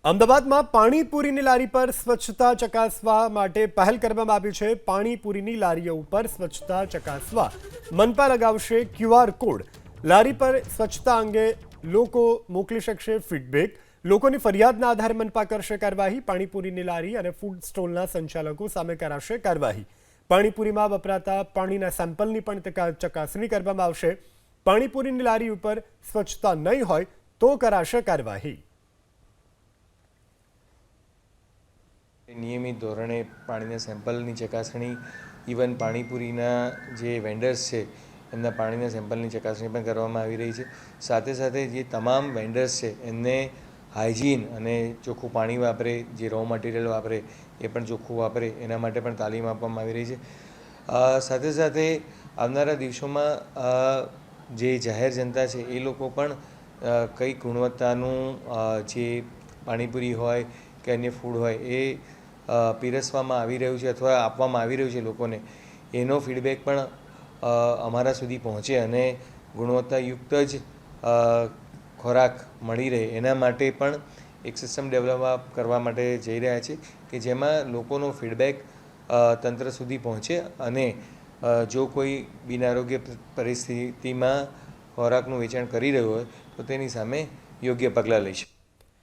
અમદાવાદમાં પાણીપુરીની લારી પર સ્વચ્છતા ચકાસવા માટે પહેલ કરવામાં આવી છે। પાણીપુરીની લારીઓ ઉપર સ્વચ્છતા ચકાસવા મનપા લગાવશે ક્યુઆર કોડ। લારી પર સ્વચ્છતા અંગે લોકો મોકલી શકશે ફીડબેક। લોકોની ફરિયાદના આધારે મનપા કરશે કાર્યવાહી। પાણીપુરીની લારી અને ફૂડ સ્ટોલના સંચાલકો સામે કરાશે કાર્યવાહી। પાણીપુરીમાં વપરાતા પાણીના સેમ્પલની પણ ચકાસણી કરવામાં આવશે। પાણીપુરીની લારી ઉપર સ્વચ્છતા નહીં હોય તો કરાશે કાર્યવાહી। નિયમિત ધોરણે પાણીના સેમ્પલની ચકાસણી, ઇવન પાણીપુરીના જે વેન્ડર્સ છે એમના પાણીના સેમ્પલની ચકાસણી પણ કરવામાં આવી રહી છે। સાથે સાથે જે તમામ વેન્ડર્સ છે એમને હાઇજીન અને ચોખ્ખું પાણી વાપરે, જે રો મટીરિયલ વાપરે એ પણ ચોખ્ખું વાપરે એના માટે પણ તાલીમ આપવામાં આવી રહી છે। સાથે સાથે આવનારા દિવસોમાં જે જાહેર જનતા છે એ લોકો પણ કઈ ગુણવત્તાનું જે પાણીપુરી હોય કે અન્ય ફૂડ હોય એ પીરસવામાં આવી રહ્યું છે અથવા આપવામાં આવી રહ્યું છે લોકોને, એનો ફીડબેક પણ અમારા સુધી પહોંચે અને ગુણવત્તાયુક્ત જ ખોરાક મળી રહે એના માટે પણ એક સિસ્ટમ ડેવલપ કરવા માટે જઈ રહ્યા છે કે જેમાં લોકોનો ફીડબેક તંત્ર સુધી પહોંચે અને જો કોઈ બિનઆરોગ્ય પરિસ્થિતિમાં ખોરાકનું વેચાણ કરી રહ્યો હોય તો તેની સામે યોગ્ય પગલાં લઈ શકે।